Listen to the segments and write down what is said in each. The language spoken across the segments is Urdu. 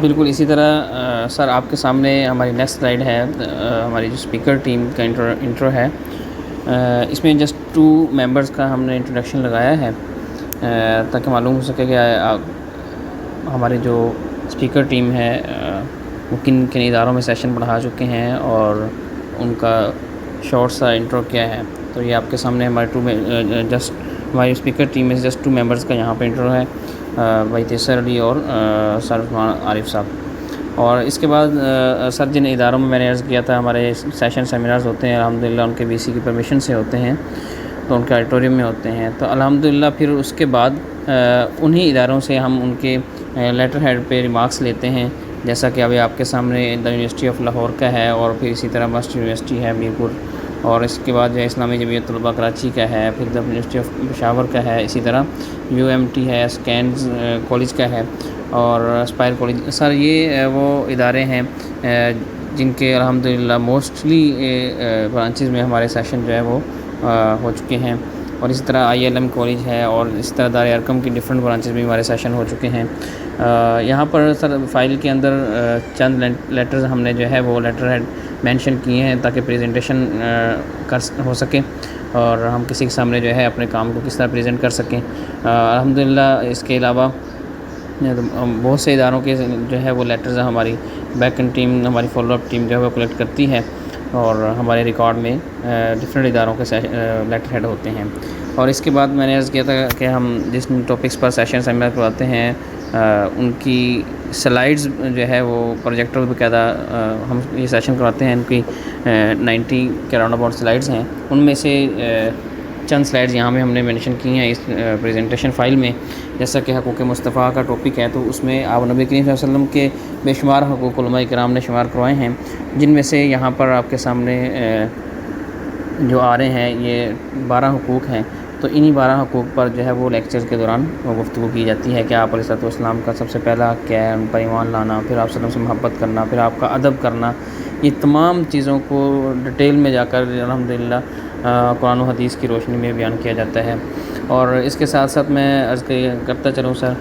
بالکل اسی طرح سر آپ کے سامنے ہماری نیکسٹ سلائیڈ ہے، ہماری جو اسپیکر ٹیم کا انٹرو ہے۔ اس میں جسٹ 2 ممبرس کا ہم نے انٹروڈکشن لگایا ہے تاکہ معلوم ہو سکے کہ ہماری جو اسپیکر ٹیم ہے وہ کن کن اداروں میں سیشن پڑھا چکے ہیں اور ان کا شارٹ سا انٹرو کیا ہے۔ تو یہ آپ کے سامنے ہماری اسپیکر ٹیم میں سے جسٹ 2 ممبرس کا یہاں پہ انٹرو ہے، بھائی تیسر علی اور سر عثمان عارف صاحب۔ اور اس کے بعد سر جن اداروں میں نے عرض کیا تھا ہمارے سیشن سیمینارز ہوتے ہیں الحمدللہ ان کے وی سی کی پرمیشن سے ہوتے ہیں، تو ان کے آڈیٹوریم میں ہوتے ہیں، تو الحمدللہ پھر اس کے بعد انہی اداروں سے ہم ان کے لیٹر ہیڈ پہ ریمارکس لیتے ہیں، جیسا کہ ابھی آپ کے سامنے دا یونیورسٹی آف لاہور کا ہے، اور پھر اسی طرح مسٹ یونیورسٹی ہے میرپور، اور اس کے بعد جو ہے اسلامی جمعیت طلباء کراچی کا ہے، پھر دا یونیورسٹی آف پشاور کا ہے، اسی طرح UMT ہے، اسکینز کالج کا ہے، اور اسپائر کالج۔ سر یہ وہ ادارے ہیں جن کے الحمدللہ موسٹلی برانچز میں ہمارے سیشن جو ہے وہ ہو چکے ہیں، اور اسی طرح ILM کالج ہے، اور اس طرح دار ارقم کی ڈفرینٹ برانچز میں ہمارے سیشن ہو چکے ہیں۔ یہاں پر سر فائل کے اندر چند لیٹرز ہم نے جو ہے وہ لیٹر ہیڈ مینشن کیے ہیں تاکہ پریزنٹیشن ہو سکے اور ہم کسی کے سامنے جو ہے اپنے کام کو کس طرح پریزنٹ کر سکیں۔ الحمدللہ اس کے علاوہ بہت سے اداروں کے جو ہے وہ لیٹرز ہماری بیک اینڈ ٹیم، ہماری فالو اپ ٹیم جو ہے وہ کلیکٹ کرتی ہے، اور ہمارے ریکارڈ میں ڈفرینٹ اداروں کے لیٹر ہیڈ ہوتے ہیں۔ اور اس کے بعد میں نے عرض کیا تھا کہ ہم جس ٹاپکس پر سیشن سیمینار کرواتے ہیں ان کی سلائیڈز جو ہے وہ پروجیکٹر باقاعدہ ہم یہ سیشن کرواتے ہیں، ان کی 90 کے راؤنڈ اباؤٹ سلائیڈز ہیں، ان میں سے چند سلائیڈز یہاں میں ہم نے مینشن کی ہیں اس پریزنٹیشن فائل میں۔ جیسا کہ حقوق مصطفیٰ کا ٹاپک ہے تو اس میں آپ نبی کریم صلی اللہ علیہ وسلم کے بے شمار حقوق علماء کرام نے شمار کروائے ہیں، جن میں سے یہاں پر آپ کے سامنے جو آ رہے ہیں یہ 12 حقوق ہیں، تو انہی 12 حقوق پر جو ہے وہ لیکچر کے دوران گفتگو کی جاتی ہے کہ آپ علیہ الصلوۃ والسلام کا سب سے پہلا کیا ہے، ان پر ایمان لانا، پھر آپ صلی اللہ علیہ وسلم سے محبت کرنا، پھر آپ کا ادب کرنا، یہ تمام چیزوں کو ڈیٹیل میں جا کر الحمدللہ قرآن و حدیث کی روشنی میں بیان کیا جاتا ہے۔ اور اس کے ساتھ ساتھ میں عرض کرتا چلوں سر،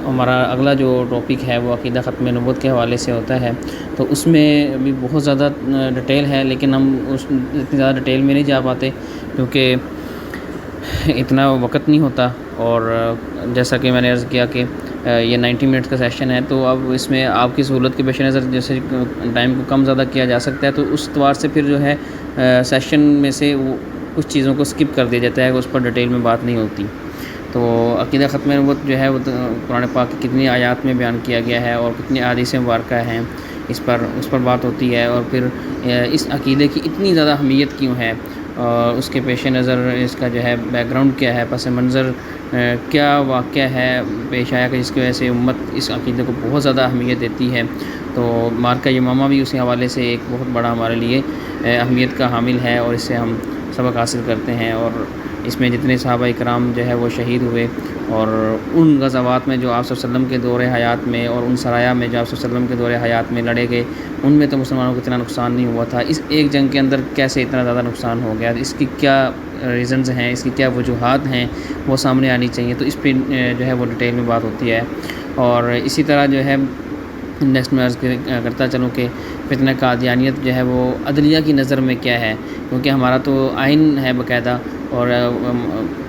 ہمارا اگلا جو ٹاپک ہے وہ عقیدہ ختم نبوت کے حوالے سے ہوتا ہے، تو اس میں بھی بہت زیادہ ڈیٹیل ہے، لیکن ہم اتنی زیادہ ڈیٹیل میں نہیں جا پاتے کیونکہ اتنا وقت نہیں ہوتا، اور جیسا کہ میں نے عرض کیا کہ یہ 90 منٹس کا سیشن ہے، تو اب اس میں آپ کی سہولت کے پیش نظر جیسے ٹائم کو کم زیادہ کیا جا سکتا ہے، تو اس اعتبار سے پھر جو ہے سیشن میں سے وہ کچھ چیزوں کو اسکپ کر دیا جاتا ہے کہ اس پر ڈیٹیل میں بات نہیں ہوتی۔ تو عقیدہ ختم نبوت جو ہے وہ قرآن پاک کی کتنی آیات میں بیان کیا گیا ہے اور کتنی احادیث مبارکہ ہیں اس پر بات ہوتی ہے، اور پھر اس عقیدے کی اتنی زیادہ اہمیت کیوں ہے، اور اس کے پیش نظر اس کا جو ہے بیک گراؤنڈ کیا ہے، پس منظر کیا واقعہ ہے پیش آیا کہ جس کی وجہ سے امت اس عقیدے کو بہت زیادہ اہمیت دیتی ہے۔ تو مارکہ یمامہ بھی اسی حوالے سے ایک بہت بڑا ہمارے لیے اہمیت کا حامل ہے، اور اس سے ہم سبق حاصل کرتے ہیں، اور اس میں جتنے صحابہ کرام جو ہے وہ شہید ہوئے، اور ان غزوات میں جو آپ صلی اللہ علیہ وسلم کے دور حیات میں اور ان سرایا میں جو آپ صلی اللہ علیہ وسلم کے دور حیات میں لڑے گئے، ان میں تو مسلمانوں کو اتنا نقصان نہیں ہوا تھا، اس ایک جنگ کے اندر کیسے اتنا زیادہ نقصان ہو گیا، اس کی کیا ریزنز ہیں، اس کی کیا وجوہات ہیں، وہ سامنے آنی چاہیے، تو اس پہ جو ہے وہ ڈیٹیل میں بات ہوتی ہے۔ اور اسی طرح جو ہے نیکسٹ میں عرض کرتا چلوں کہ فتنہ قادیانیت جو ہے وہ عدلیہ کی نظر میں کیا ہے، کیونکہ ہمارا تو آئین ہے باقاعدہ، اور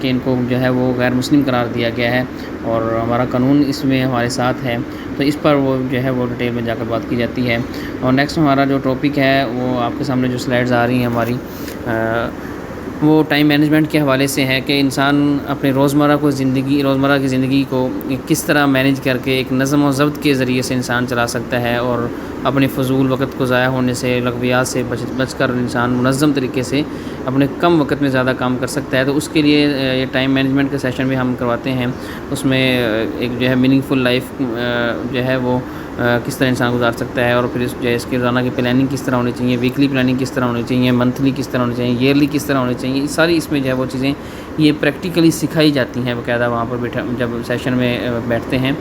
کہ ان کو جو ہے وہ غیر مسلم قرار دیا گیا ہے، اور ہمارا قانون اس میں ہمارے ساتھ ہے، تو اس پر وہ جو ہے وہ ڈیٹیل میں جا کر بات کی جاتی ہے۔ اور نیکسٹ ہمارا جو ٹاپک ہے وہ آپ کے سامنے جو سلائیڈز آ رہی ہیں ہماری، وہ ٹائم مینجمنٹ کے حوالے سے ہے کہ انسان اپنے روزمرہ کی زندگی کو کس طرح مینیج کر کے ایک نظم و ضبط کے ذریعے سے انسان چلا سکتا ہے، اور اپنے فضول وقت کو ضائع ہونے سے، لغویات سے بچ کر انسان منظم طریقے سے اپنے کم وقت میں زیادہ کام کر سکتا ہے۔ تو اس کے لیے یہ ٹائم مینجمنٹ کا سیشن بھی ہم کرواتے ہیں، اس میں ایک جو ہے میننگ فل لائف جو ہے وہ کس طرح انسان گزار سکتا ہے، اور پھر جو ہے اس کی روزانہ کی پلاننگ کس طرح ہونی چاہیے، ویکلی پلاننگ کس طرح ہونی چاہیے، منتھلی کس طرح ہونی چاہیے، ایئرلی کس طرح ہونی چاہیے، ساری اس میں جو ہے وہ چیزیں یہ پریکٹیکلی سکھائی جاتی ہیں باقاعدہ وہاں پر جب سیشن میں بیٹھتے ہیں۔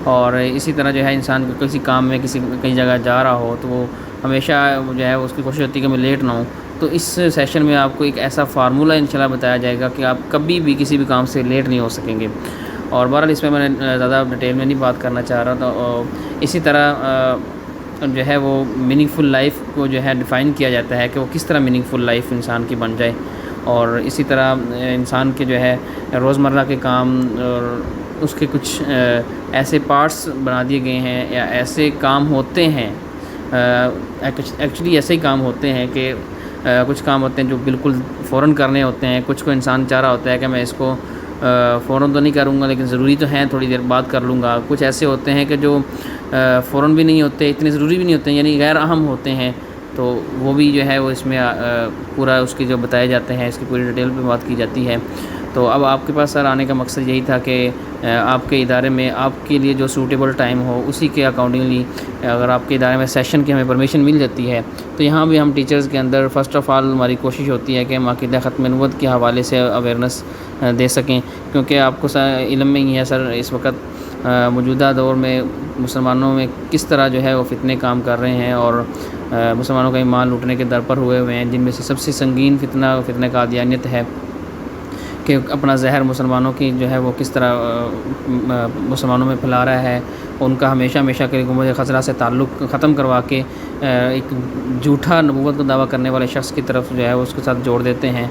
اور اسی طرح جو ہے انسان کو کسی کام میں کہیں جگہ جا رہا ہو تو وہ ہمیشہ جو ہے اس کی کوشش ہوتی ہے کہ میں لیٹ نہ ہوں، تو اس سیشن میں آپ کو ایک ایسا فارمولہ انشاءاللہ بتایا جائے گا کہ آپ کبھی بھی کسی بھی کام سے لیٹ نہیں ہو سکیں گے. اور بہرحال اس میں نے زیادہ ڈیٹیل میں نہیں بات کرنا چاہ رہا تھا. اور اسی طرح جو ہے وہ میننگ فل لائف کو جو ہے ڈیفائن کیا جاتا ہے کہ وہ کس طرح میننگ فل لائف انسان کی بن جائے. اور اسی طرح انسان کے جو ہے روزمرہ کے کام اور اس کے کچھ ایسے پارٹس بنا دیے گئے ہیں یا ایسے کام ہوتے ہیں، ایکچولی ایسے ہی کام ہوتے ہیں کہ کچھ کام ہوتے ہیں جو بالکل فوراً کرنے ہوتے ہیں. کچھ کو انسان چاہ رہا ہوتا ہے کہ میں اس کو فوراً تو نہیں کروں گا لیکن ضروری تو ہیں، تھوڑی دیر بعد کر لوں گا. کچھ ایسے ہوتے ہیں کہ جو فوراً بھی نہیں ہوتے، اتنے ضروری بھی نہیں ہوتے، یعنی غیر اہم ہوتے ہیں. تو وہ بھی جو ہے وہ اس میں پورا اس کے جو بتائے جاتے ہیں، اس کی پوری ڈیٹیل پہ بات کی جاتی ہے. تو اب آپ کے پاس سر آنے کا مقصد یہی تھا کہ آپ کے ادارے میں آپ کے لیے جو سوٹیبل ٹائم ہو اسی کے اکارڈنگلی اگر آپ کے ادارے میں سیشن کی ہمیں پرمیشن مل جاتی ہے تو یہاں بھی ہم ٹیچرز کے اندر فرسٹ آف آل ہماری کوشش ہوتی ہے کہ ہم عقیدہ ختم نبوت کے حوالے سے اویئرنیس دے سکیں. کیونکہ آپ کو علم میں ہی ہے سر اس وقت موجودہ دور میں مسلمانوں میں کس طرح جو ہے وہ فتنے کام کر رہے ہیں اور مسلمانوں کا ایمان لوٹنے کے در پر ہوئے ہوئے ہیں، جن میں سے سب سے سنگین فتنہ قادیانیت ہے کہ اپنا زہر مسلمانوں کی جو ہے وہ کس طرح مسلمانوں میں پھیلا رہا ہے. ان کا ہمیشہ کے گنبد خضرا سے تعلق ختم کروا کے ایک جھوٹا نبوت کا دعویٰ کرنے والے شخص کی طرف جو ہے اس کے ساتھ جوڑ دیتے ہیں.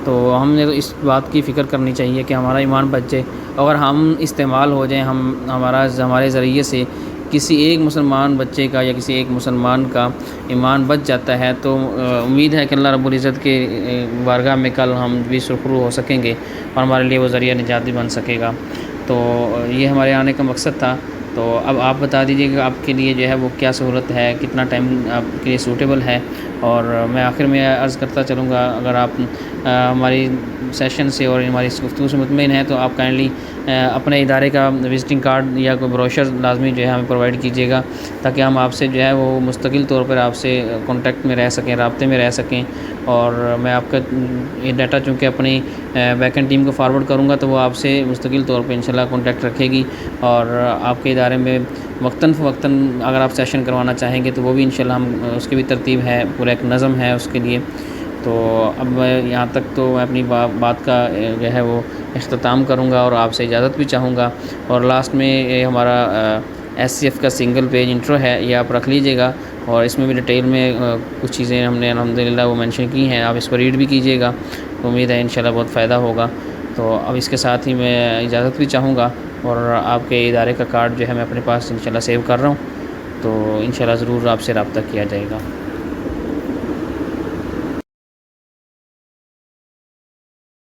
تو ہم نے تو اس بات کی فکر کرنی چاہیے کہ ہمارا ایمان بچ جائے. اگر ہم استعمال ہو جائیں، ہمارے ذریعے سے کسی ایک مسلمان بچے کا یا کسی ایک مسلمان کا ایمان بچ جاتا ہے تو امید ہے کہ اللہ رب العزت کے بارگاہ میں کل ہم بھی سرخرو ہو سکیں گے اور ہمارے لیے وہ ذریعہ نجات بھی بن سکے گا. تو یہ ہمارے آنے کا مقصد تھا. تو اب آپ بتا دیجیے کہ آپ کے لیے جو ہے وہ کیا سہولت ہے، کتنا ٹائم آپ کے لیے سوٹیبل ہے. اور میں آخر میں عرض کرتا چلوں گا، اگر آپ ہماری سیشن سے اور ہماری اس گفتگو سے مطمئن ہیں تو آپ کائنڈلی اپنے ادارے کا وزٹنگ کارڈ یا کوئی بروشر لازمی جو ہے ہمیں پرووائڈ کیجیے گا تاکہ ہم آپ سے جو ہے وہ مستقل طور پر آپ سے کانٹیکٹ میں رہ سکیں، رابطے میں رہ سکیں. اور میں آپ کا یہ ڈیٹا چونکہ اپنی بیک اینڈ ٹیم کو فارورڈ کروں گا تو وہ آپ سے مستقل طور پہ انشاءاللہ کانٹیکٹ رکھے گی. اور آپ کے ادارے میں وقتاً فوقتاً اگر آپ سیشن کروانا چاہیں گے تو وہ بھی انشاءاللہ ہم اس کی بھی ترتیب ہے، پورا ایک نظم ہے اس کے لیے. تو اب میں یہاں تک تو میں اپنی بات کا جو ہے وہ اختتام کروں گا اور آپ سے اجازت بھی چاہوں گا. اور لاسٹ میں یہ ہمارا ایس سی ایف کا سنگل پیج انٹرو ہے، یہ آپ رکھ لیجیے گا. اور اس میں بھی ڈیٹیل میں کچھ چیزیں ہم نے الحمدللہ وہ مینشن کی ہیں، آپ اس کو ریڈ بھی کیجیے گا. امید ہے انشاءاللہ بہت فائدہ ہوگا. تو اب اس کے ساتھ ہی میں اجازت بھی چاہوں گا اور آپ کے ادارے کا کارڈ جو ہے میں اپنے پاس انشاءاللہ سیو کر رہا ہوں. تو انشاءاللہ ضرور آپ سے رابطہ کیا جائے گا.